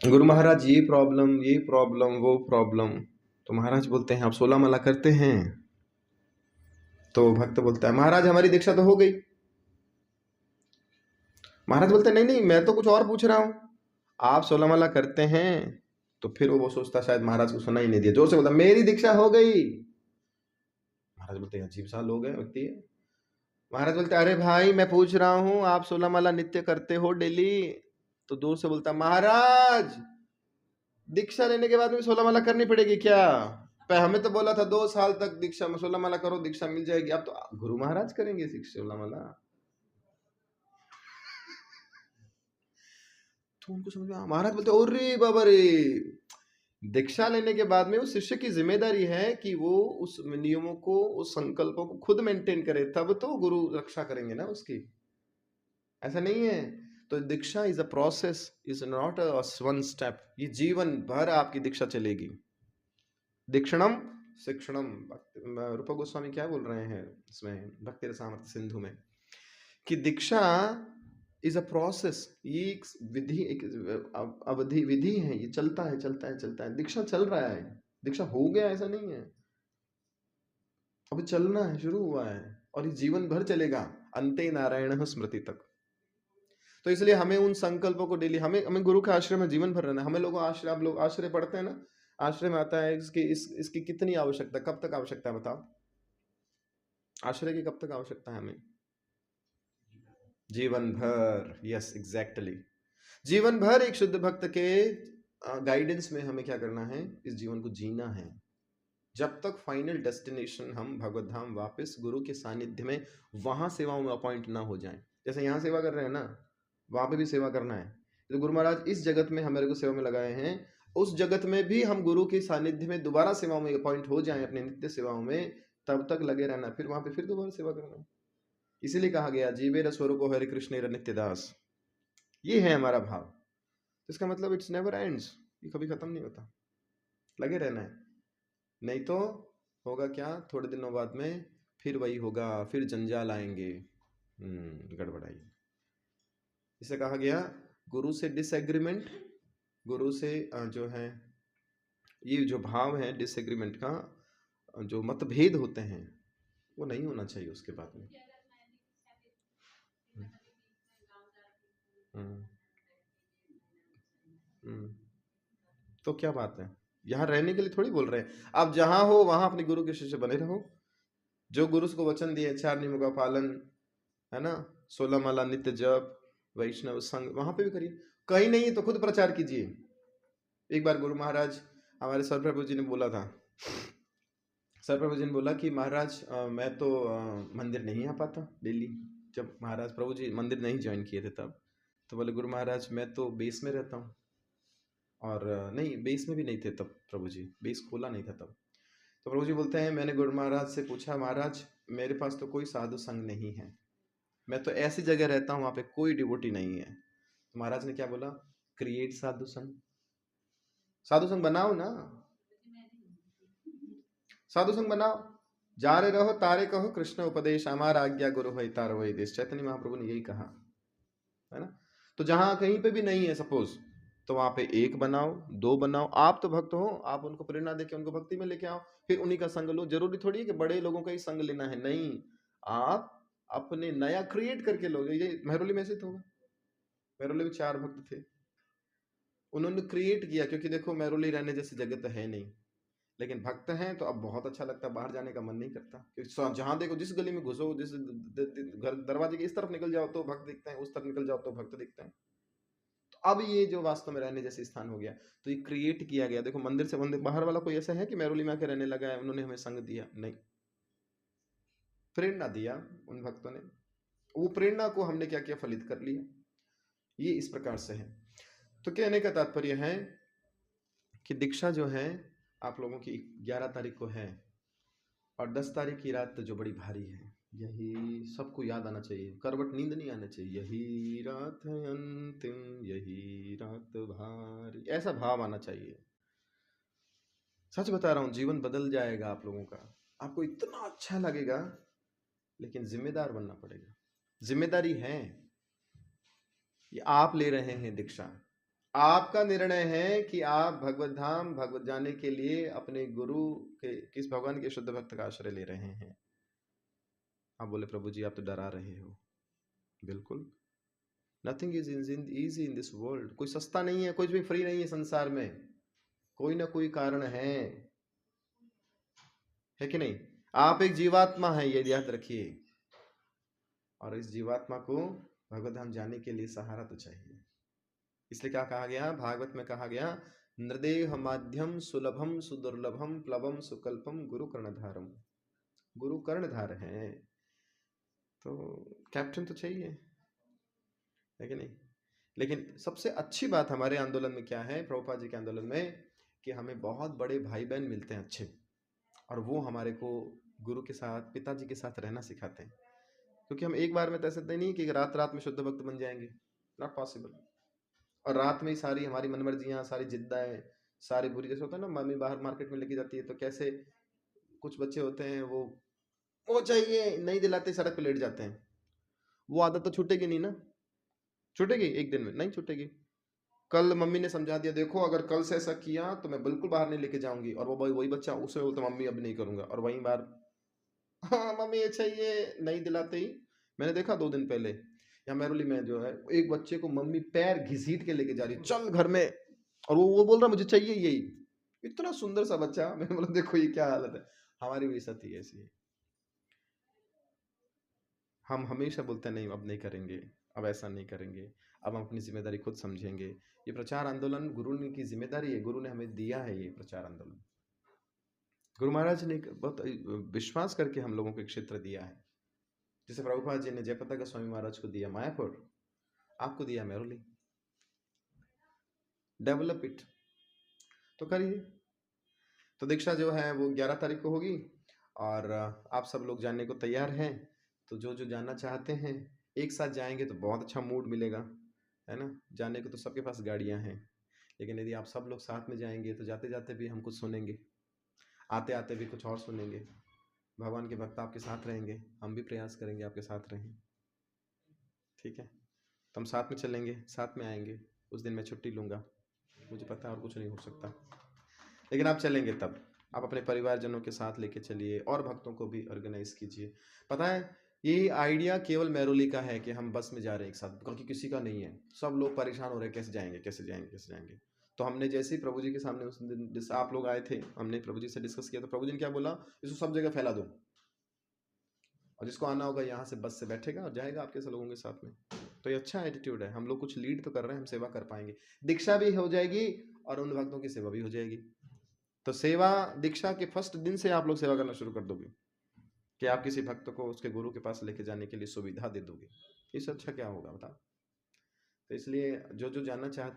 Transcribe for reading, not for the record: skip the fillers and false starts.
गुरु महाराज ये प्रॉब्लम वो प्रॉब्लम, तो महाराज बोलते हैं आप 16 माला करते हैं? तो भक्त बोलता है महाराज हमारी दीक्षा तो हो गई। महाराज बोलते हैं नहीं नहीं, मैं तो कुछ और पूछ रहा हूं, आप 16 माला करते हैं? तो फिर वो सोचता शायद महाराज को सुना ही नहीं दिया, जोर से बोलता मेरी दीक्षा हो गई। महाराज बोलते हैं अजीब सा लोग है व्यक्ति है। महाराज बोलते अरे भाई मैं पूछ रहा हूं आप 16 माला नित्य करते हो डेली? तो दूर से बोलता महाराज दीक्षा लेने के बाद में 16 माला करनी पड़ेगी क्या? पर हमें तो बोला था 2 साल तक दीक्षा में 16 माला करो दीक्षा मिल जाएगी, अब तो गुरु महाराज करेंगे 16 माला। तो उनको समझ में महाराज बोलते अरे बाबा रे, दीक्षा लेने के बाद में उस शिष्य की जिम्मेदारी है कि वो उस नियमों को उस संकल्पों को खुद मेंटेन करे, तब तो गुरु रक्षा करेंगे ना उसकी। ऐसा नहीं है। तो दीक्षा is a process, is not a one step. ये जीवन भर आपकी दीक्षा चलेगी। दीक्षणम शिक्षणम। रूप गोस्वामी क्या बोल रहे हैं इसमें भक्ति रसामृत सिंधु में कि दीक्षा इज अ प्रोसेस, ये एक विधि, एक अवधि विधि है, ये चलता है चलता है चलता है। दीक्षा चल रहा है, दीक्षा हो गया ऐसा नहीं है, अब चलना है, शुरू हुआ है और ये जीवन भर चलेगा, अंते नारायण स्मृति तक। तो इसलिए हमें उन संकल्पों को डेली, हमें हमें गुरु के आश्रय में जीवन भर रहना है। हमें लोगों आश्रय, आप लोग आश्रय पढ़ते हैं ना, आश्रय में आता है इसकी कितनी आवश्यकता, कब तक आवश्यकता है बताओ? आश्रय की कब तक आवश्यकता है हमें? जीवन भर। यस एग्जैक्टली, जीवन भर एक शुद्ध भक्त के गाइडेंस में हमें क्या करना है, इस जीवन को जीना है, जब तक फाइनल डेस्टिनेशन हम भगवत धाम वापस गुरु के सानिध्य में वहां सेवाओं में अपॉइंट ना हो जाएं। जैसे यहाँ सेवा कर रहे हैं ना, वहां पे भी सेवा करना है। तो गुरु महाराज इस जगत में हमारे को सेवा में लगाए हैं, उस जगत में भी हम गुरु के सानिध्य में दोबारा सेवाओं में अपॉइंट हो जाएं, अपने नित्य सेवाओं में, तब तक लगे रहना, फिर वहां पे फिर दोबारा सेवा करना। इसीलिए कहा गया जीवे स्वरूप हरे कृष्ण नित्य दास, ये है हमारा भाव। तो इसका मतलब इट्स नेवर एंड्स, ये कभी खत्म नहीं होता, लगे रहना है। नहीं तो होगा क्या, थोड़े दिनों बाद में फिर वही होगा, फिर जंजाल आएंगे, गड़बड़ाई। इसे कहा गया गुरु से डिसएग्रीमेंट, गुरु से जो है ये जो भाव है डिसएग्रीमेंट का, जो मतभेद होते हैं वो नहीं होना चाहिए उसके बाद में। हम्म, हम्म, तो क्या बात है, यहाँ रहने के लिए थोड़ी बोल रहे हैं। आप जहां हो वहां अपने गुरु के शिष्य बने रहो, जो गुरु को वचन दिए 4 नियमों का पालन, है ना, 16 माला नित्य जप, वैष्णव संग, वहां पे भी करिए। कहीं नहीं तो खुद प्रचार कीजिए। एक बार गुरु महाराज, हमारे सर प्रभु जी ने बोला था, सर प्रभु जी ने बोला कि महाराज मैं तो मंदिर नहीं आ पाता डेली। जब महाराज प्रभु जी मंदिर नहीं ज्वाइन किए थे तब, तो बोले गुरु महाराज मैं तो बेस में रहता हूँ, और नहीं बेस में भी नहीं थे तब प्रभु जी, बेस खोला नहीं था तब। तो प्रभु जी बोलते हैं मैंने गुरु महाराज से पूछा महाराज मेरे पास तो कोई साधु संग नहीं है, मैं तो ऐसी जगह रहता हूँ वहां पे कोई डिवोटी नहीं है। तो महाराज ने क्या बोला, क्रिएट साधु संग, साधु संग बनाओ ना, साधु संग बनाओ, जा रहे रहो तारे कहो कृष्ण उपदेश, हमारा आज्ञा गुरु है तारो वही देश। चैतन्य महाप्रभु ने यही कहा है ना। तो जहां कहीं पे भी नहीं है सपोज, तो वहां पे एक बनाओ, 2 बनाओ। आप तो भक्त हो, आप उनको प्रेरणा देके उनको भक्ति में लेके आओ, फिर उन्हीं का संग लो। जरूरी थोड़ी है कि बड़े लोगों का ही संग लेना है, नहीं, आप अपने नया क्रिएट करके लोगे। ये मेहरौली में से तो होगा, मेहरौली में 4 भक्त थे, उन्होंने क्रिएट किया, क्योंकि देखो मेहरौली रहने जैसी जगह तो है नहीं, लेकिन भक्त हैं तो अब बहुत अच्छा लगता है, बाहर जाने का मन नहीं करता, क्योंकि जहां देखो जिस गली में घुसो, जिस घर दरवाजे के इस तरफ निकल जाओ तो भक्त दिखते हैं, उस तरफ निकल जाओ तो भक्त दिखते हैं। तो अब ये जो वास्तव में रहने जैसे स्थान हो गया, तो ये क्रिएट किया गया। देखो मंदिर से मंदिर बाहर वाला कोई ऐसा है कि मेहरौली में आके रहने लगा है, उन्होंने हमें संग दिया? नहीं, प्रेरणा दिया उन भक्तों ने, वो प्रेरणा को हमने क्या किया, फलित कर लिया। ये इस प्रकार से है। तो कहने का तात्पर्य है कि दीक्षा जो है आप लोगों की 11 तारीख को है, और 10 तारीख की रात जो बड़ी भारी है, यही सबको याद आना चाहिए, करवट नींद नहीं आना चाहिए, यही रात है अंतिम, यही रात भारी, ऐसा भाव आना चाहिए। सच बता रहा हूं, जीवन बदल जाएगा आप लोगों का, आपको इतना अच्छा लगेगा। लेकिन जिम्मेदार बनना पड़ेगा, जिम्मेदारी है, ये आप ले रहे हैं दीक्षा, आपका निर्णय है कि आप भगवत धाम भगवत जाने के लिए अपने गुरु के किस भगवान के शुद्ध भक्त का आश्रय ले रहे हैं। आप बोले प्रभु जी आप तो डरा रहे हो। बिल्कुल, nothing is easy in this world. कोई सस्ता नहीं है, कुछ भी फ्री नहीं है संसार में, कोई ना कोई कारण है कि नहीं। आप एक जीवात्मा है, ये याद रखिए, और इस जीवात्मा को भगवत धाम जाने के लिए सहारा तो चाहिए। इसलिए क्या कहा गया, भागवत में कहा गया, नृदेह माध्यम सुलभम सुदुर्लभम प्लवम सुकल्पम गुरु कर्णधारम। गुरु कर्णधार हैं, तो कैप्टन तो चाहिए, है कि नहीं। लेकिन सबसे अच्छी बात हमारे आंदोलन में क्या है, प्रभुपाद जी के आंदोलन में, कि हमें बहुत बड़े भाई बहन मिलते हैं अच्छे, और वो हमारे को गुरु के साथ पिताजी के साथ रहना सिखाते हैं। क्योंकि हम एक बार में तो ऐसे नहीं कि रात रात में शुद्ध भक्त बन जाएंगे, नॉट पॉसिबल। और रात में ही सारी हमारी मनमर्जियाँ, सारी जिद्दाएं, सारी बुरी, जैसे होता है ना, मम्मी बाहर मार्केट में लेके जाती है तो कैसे कुछ बच्चे होते हैं वो चाहिए नहीं दिलाते, सड़क पे लेट जाते हैं। वो आदत तो छूटेगी नहीं ना, छूटेगी एक दिन में नहीं छूटेगी। कल मम्मी ने समझा दिया, देखो अगर कल से ऐसा किया तो मैं बिल्कुल बाहर नहीं लेके जाऊंगी, और वो वही बच्चा उसे बोलता मम्मी अब नहीं करूंगा, और वहीं बार हाँ मम्मी ये चाहिए नहीं दिलाते ही। मैंने देखा 2 दिन पहले यहाँ मेहरौली में जो है, एक बच्चे को मम्मी पैर घसीट के लेके जा रही, चल घर में, और वो बोल रहा मुझे चाहिए यही। इतना सुंदर सा बच्चा, मैंने बोला देखो ये क्या हालत है। हमारी भी सती ऐसी है, हम हमेशा बोलते हैं नहीं अब नहीं करेंगे, अब ऐसा नहीं करेंगे, अब हम अपनी जिम्मेदारी खुद समझेंगे। ये प्रचार आंदोलन गुरु ने की जिम्मेदारी है, गुरु ने हमें दिया है ये प्रचार आंदोलन। गुरु महाराज ने बहुत विश्वास करके हम लोगों को एक क्षेत्र दिया है। जैसे प्रभुपाद जी ने जयप्रताप गोस्वामी महाराज को दिया मायापुर, आपको दिया मेहरौली, डेवलप इट, तो करिए। तो दीक्षा जो है वो 11 तारीख को होगी, और आप सब लोग जानने को तैयार हैं। तो जो जो जानना चाहते हैं एक साथ जाएंगे तो बहुत अच्छा मूड मिलेगा, है ना। जाने को तो सबके पास गाड़ियां हैं, लेकिन यदि आप सब लोग साथ में जाएंगे तो जाते जाते भी हम कुछ सुनेंगे, आते आते भी कुछ और सुनेंगे। भगवान के भक्त आपके साथ रहेंगे, हम भी प्रयास करेंगे आपके साथ रहें, ठीक है। तो हम साथ में चलेंगे, साथ में आएंगे। उस दिन मैं छुट्टी लूँगा, मुझे पता है और कुछ नहीं हो सकता, लेकिन आप चलेंगे तब आप अपने परिवारजनों के साथ लेके चलिए, और भक्तों को भी ऑर्गेनाइज कीजिए। पता है ये आइडिया केवल मेहरौली का है कि हम बस में जा रहे हैं एक साथ, क्योंकि किसी का नहीं है। सब लोग परेशान हो रहे हैं कैसे जाएंगे कैसे जाएंगे कैसे जाएंगे। तो हमने जैसे ही प्रभु जी के सामने उस दिन आप लोग आए थे, हमने प्रभु जी से डिस्कस किया, तो प्रभु जी ने क्या बोला, इसको सब जगह फैला दो, और जिसको आना होगा यहाँ से बस से बैठेगा और जाएगा आपके सब लोगों के साथ में। तो ये अच्छा एटीट्यूड है, हम लोग कुछ लीड तो कर रहे हैं, हम सेवा कर पाएंगे, दीक्षा भी हो जाएगी और उन भक्तों की सेवा भी हो जाएगी। तो सेवा दीक्षा के फर्स्ट दिन से आप लोग सेवा करना शुरू कर दोगे, कि आप किसी भक्त को उसके गुरु के पास लेके जाने के लिए सुविधा दे दोगे। इससे अच्छा क्या होगा बता। तो इसलिए जो जो जानना चाहते